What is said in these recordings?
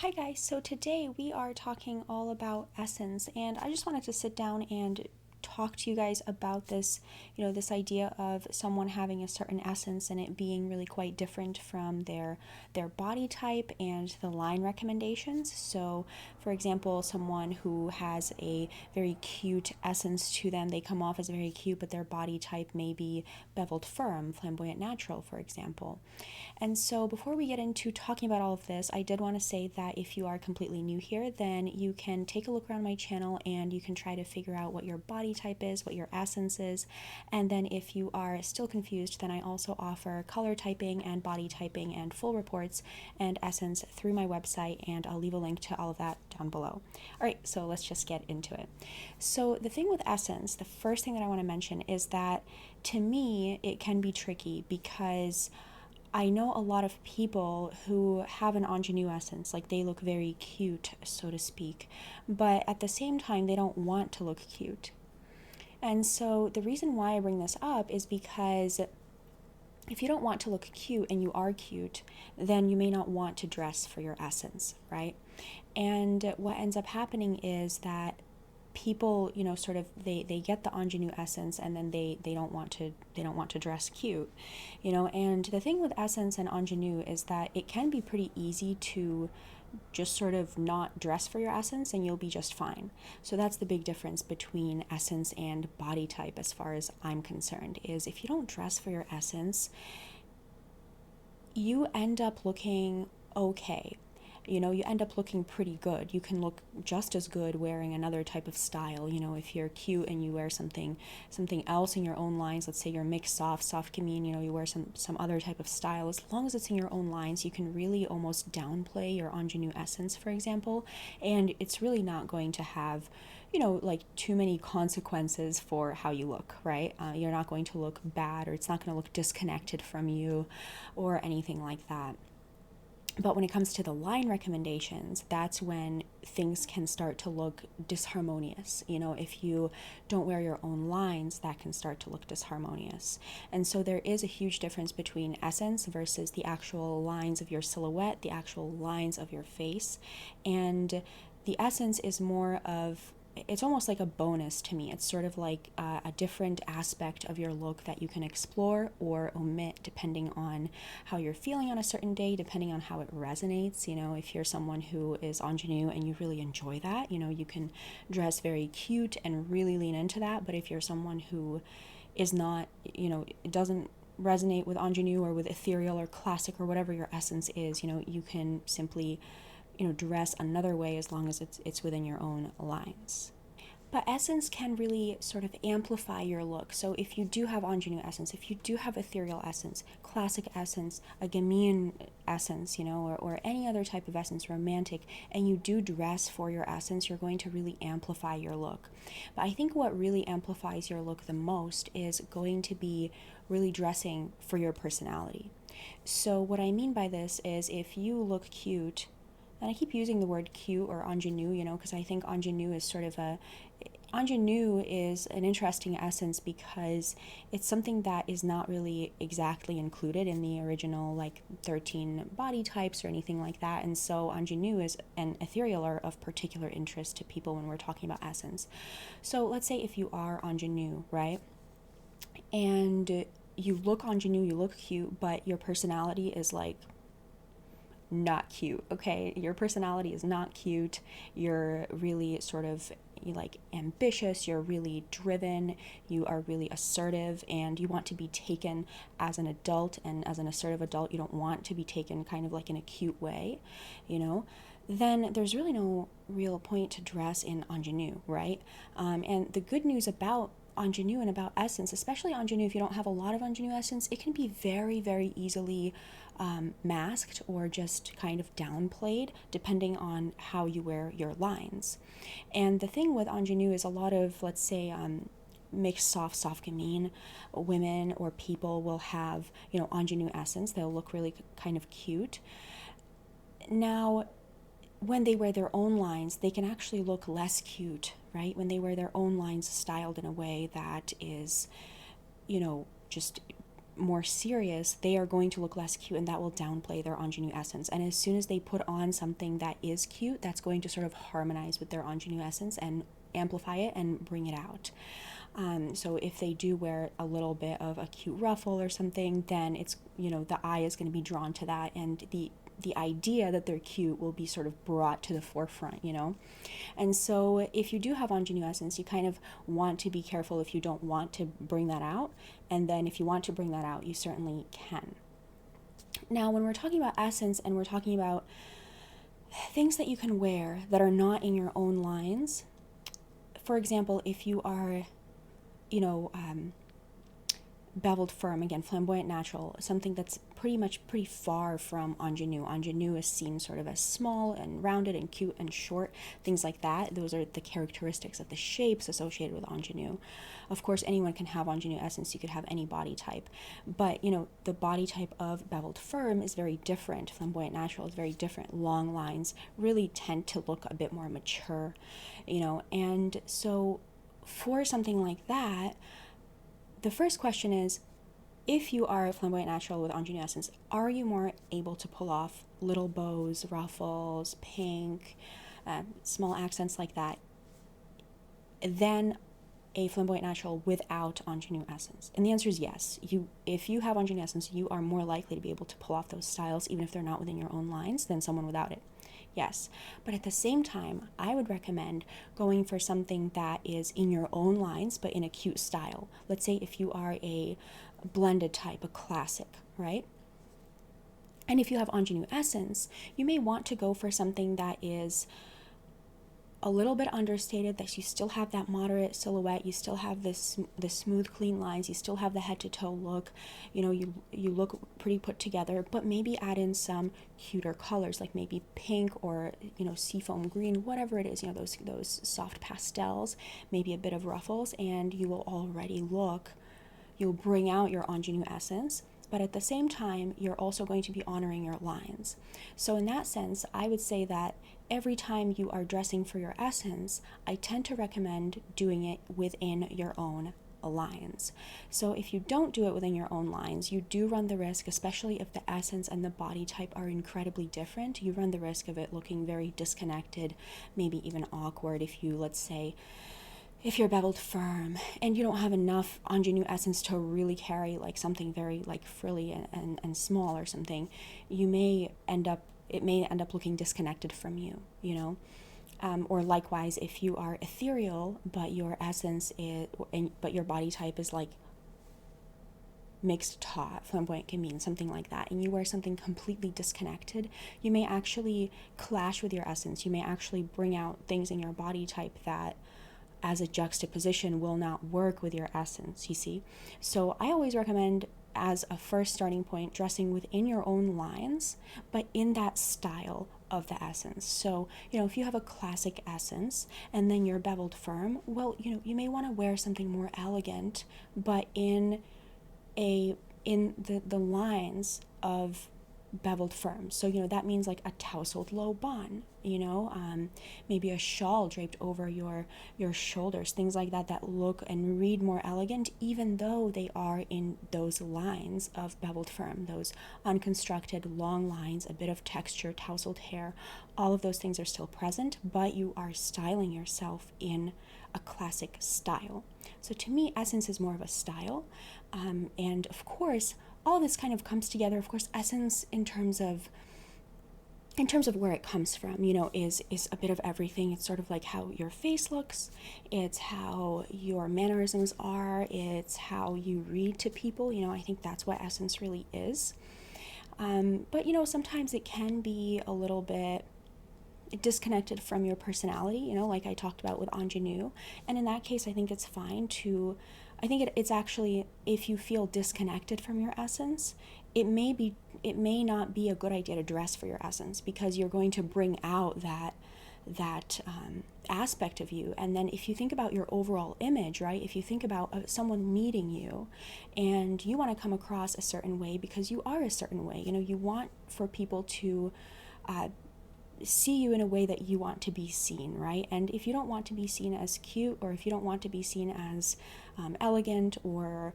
Hi guys, so today we are talking all about essence, and I just wanted to sit down and talk to you guys about this, this idea of someone having a certain essence and it being really quite different from their body type and the line recommendations. So, for example, someone who has a very cute essence to them, they come off as very cute, but their body type may be beveled firm, flamboyant natural, for example. And so, before we get into talking about all of this, I did want to say that if you are completely new here, then you can take a look around my channel and you can try to figure out what your body type is, what your essence is. And then, if you are still confused, then I also offer color typing and body typing and full reports and essence through my website, and I'll leave a link to all of that down below. All right, so let's just get into it. So, the thing with essence, the first thing that I want to mention is that to me, it can be tricky because I know a lot of people who have an ingenue essence, like they look very cute, so to speak, but at the same time, they don't want to look cute. And so the reason why I bring this up is because if you don't want to look cute and you are cute, then you may not want to dress for your essence, right? And what ends up happening is that people, sort of they get the ingenue essence and then they don't want to dress cute, and the thing with essence and ingenue is that it can be pretty easy to just sort of not dress for your essence and you'll be just fine. So that's the big difference between essence and body type as far as I'm concerned, is if you don't dress for your essence, you end up looking okay. You end up looking pretty good. You can look just as good wearing another type of style. If you're cute and you wear something else in your own lines, let's say you're mixed soft gamine, you wear some other type of style. As long as it's in your own lines, you can really almost downplay your ingenue essence, for example, and it's really not going to have like too many consequences for how you look, right? You're not going to look bad, or it's not going to look disconnected from you or anything like that. But when it comes to the line recommendations, that's when things can start to look disharmonious. If you don't wear your own lines, that can start to look disharmonious. And so there is a huge difference between essence versus the actual lines of your silhouette, the actual lines of your face. And the essence is more of, it's almost like a bonus to me. It's sort of like a different aspect of your look that you can explore or omit depending on how you're feeling on a certain day, depending on how it resonates. If you're someone who is ingenue and you really enjoy that, you can dress very cute and really lean into that. But if you're someone who is not, it doesn't resonate with ingenue or with ethereal or classic or whatever your essence is, you can simply dress another way as long as it's within your own lines. But essence can really sort of amplify your look. So if you do have ingenue essence, if you do have ethereal essence, classic essence, a gamine essence, or any other type of essence, romantic, and you do dress for your essence, you're going to really amplify your look. But I think what really amplifies your look the most is going to be really dressing for your personality. So what I mean by this is if you look cute, and I keep using the word cute or ingenue, because I think ingenue is sort of ingenue is an interesting essence because it's something that is not really exactly included in the original, like 13 body types or anything like that. And so ingenue is an ethereal are of particular interest to people when we're talking about essence. So let's say if you are ingenue, right? And you look ingenue, you look cute, but your personality is like not cute, okay? Your personality is not cute. You're really sort of like ambitious, you're really driven, you are really assertive, and you want to be taken as an adult, and as an assertive adult, you don't want to be taken kind of like in a cute way, then there's really no real point to dress in ingenue, right? And the good news about ingenue and about essence, especially ingenue, if you don't have a lot of ingenue essence, it can be very, very easily masked or just kind of downplayed depending on how you wear your lines. And the thing with ingenue is a lot of, let's say, mixed soft gamine women or people will have, ingenue essence. They'll look really kind of cute. Now, when they wear their own lines, they can actually look less cute, right? When they wear their own lines styled in a way that is, just more serious, they are going to look less cute, and that will downplay their ingenue essence. And as soon as they put on something that is cute, that's going to sort of harmonize with their ingenue essence and amplify it and bring it out. So if they do wear a little bit of a cute ruffle or something, then it's, the eye is going to be drawn to that, and the idea that they're cute will be sort of brought to the forefront, And so if you do have ingenue essence, you kind of want to be careful if you don't want to bring that out. And then if you want to bring that out, you certainly can. Now, when we're talking about essence and we're talking about things that you can wear that are not in your own lines, for example, if you are, beveled firm, again, flamboyant natural, something that's pretty far from ingenue. Ingenue is seen sort of as small and rounded and cute and short, things like that. Those are the characteristics of the shapes associated with ingenue. Of course, anyone can have ingenue essence. You could have any body type, but the body type of beveled firm is very different. Flamboyant natural is very different. Long lines really tend to look a bit more mature, and so for something like that, the first question is, if you are flamboyant natural with ingenue essence, are you more able to pull off little bows, ruffles, pink, small accents like that than a flamboyant natural without ingenue essence? And the answer is yes. If you have ingenue essence, you are more likely to be able to pull off those styles, even if they're not within your own lines, than someone without it. Yes, but at the same time, I would recommend going for something that is in your own lines, but in a cute style. Let's say if you are a blended type, a classic, right? And if you have ingenue essence, you may want to go for something that is a little bit understated, that you still have that moderate silhouette, you still have the smooth, clean lines, you still have the head to toe look, you look pretty put together, but maybe add in some cuter colors, like maybe pink or, seafoam green, whatever it is, those soft pastels, maybe a bit of ruffles, and you will already you'll bring out your ingenue essence. But at the same time, you're also going to be honoring your lines. So in that sense, I would say that every time you are dressing for your essence, I tend to recommend doing it within your own lines. So if you don't do it within your own lines, you do run the risk, especially if the essence and the body type are incredibly different, you run the risk of it looking very disconnected, maybe even awkward. If you, let's say, if you're beveled firm and you don't have enough ingenue essence to really carry like something very like frilly and small or something, it may end up looking disconnected from you, or likewise, if you are ethereal but your essence but your body type is like mixed taut, flamboyant can mean something like that, and you wear something completely disconnected, you may actually clash with your essence. You may actually bring out things in your body type that as a juxtaposition will not work with your essence, you see. So I always recommend, as a first starting point, dressing within your own lines, but in that style of the essence. So, if you have a classic essence and then you're beveled firm, well, you may want to wear something more elegant, but in the lines of beveled firm. So, that means like a tousled low bun, maybe a shawl draped over your shoulders, things like that look and read more elegant, even though they are in those lines of beveled firm, those unconstructed long lines, a bit of texture, tousled hair, all of those things are still present, but you are styling yourself in a classic style. So to me, essence is more of a style, and of course, all this kind of comes together. Of course, essence in terms of where it comes from, is a bit of everything. It's sort of like how your face looks, it's how your mannerisms are, it's how you read to people. I think that's what essence really is. But sometimes it can be a little bit disconnected from your personality, like I talked about with ingenue. And in that case, I think it's fine it's actually, if you feel disconnected from your essence, it may not be a good idea to dress for your essence, because you're going to bring out that aspect of you. And then if you think about your overall image, right, if you think about someone meeting you and you want to come across a certain way because you are a certain way, you want for people to see you in a way that you want to be seen, right? And if you don't want to be seen as cute, or if you don't want to be seen as elegant, or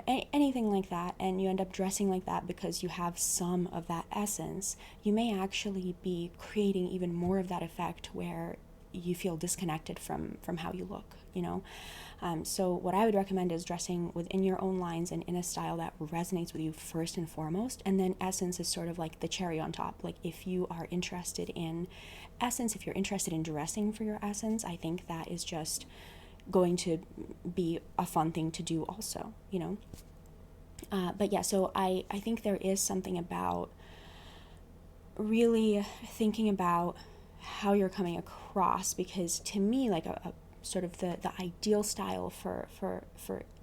anything like that, and you end up dressing like that because you have some of that essence, you may actually be creating even more of that effect where you feel disconnected from how you look, you know? So what I would recommend is dressing within your own lines and in a style that resonates with you first and foremost, and then essence is sort of like the cherry on top. Like, if you are interested in essence, if you're interested in dressing for your essence, I think that is just going to be a fun thing to do also, you know? But yeah, so I think there is something about really thinking about how you're coming across, because to me, like a sort of the ideal style for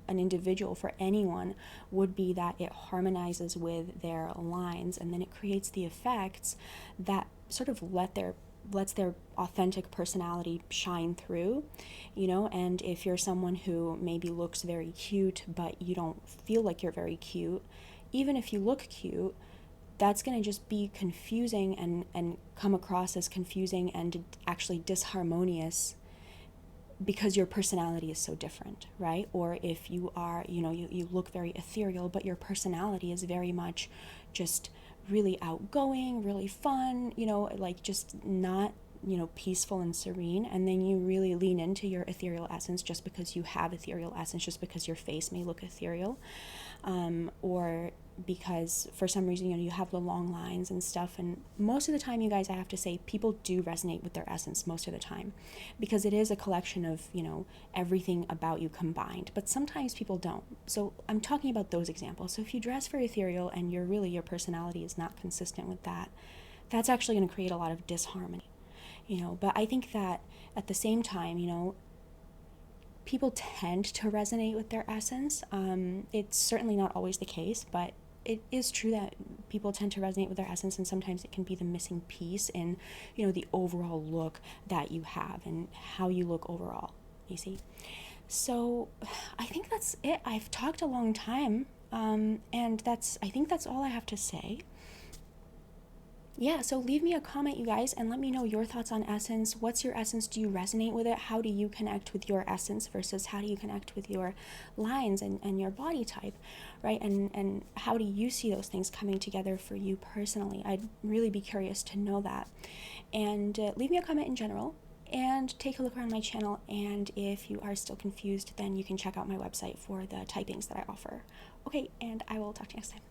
an individual, for anyone, would be that it harmonizes with their lines, and then it creates the effects that sort of lets their authentic personality shine through, you know? And if you're someone who maybe looks very cute, but you don't feel like you're very cute, even if you look cute, that's going to just be confusing and come across as confusing and actually disharmonious, because your personality is so different, right? Or if you are, you know, you look very ethereal, but your personality is very much just really outgoing, really fun, you know, like just not, you know, peaceful and serene, and then you really lean into your ethereal essence just because you have ethereal essence, just because your face may look ethereal, or because for some reason, you know, you have the long lines and stuff. And most of the time, you guys, I have to say, people do resonate with their essence most of the time, because it is a collection of, you know, everything about you combined. But sometimes people don't. So I'm talking about those examples. So if you dress very ethereal and your personality is not consistent with that, that's actually going to create a lot of disharmony, you know. But I think that at the same time, you know, people tend to resonate with their essence. It's certainly not always the case, but it is true that people tend to resonate with their essence, and sometimes it can be the missing piece in, you know, the overall look that you have and how you look overall, you see. So I think that's it. I've talked a long time, and I think that's all I have to say. Yeah, so leave me a comment, you guys, and let me know your thoughts on essence. What's your essence? Do you resonate with it? How do you connect with your essence versus how do you connect with your lines and your body type, right? And how do you see those things coming together for you personally? I'd really be curious to know that. And leave me a comment in general, and take a look around my channel. And if you are still confused, then you can check out my website for the typings that I offer. Okay, and I will talk to you next time.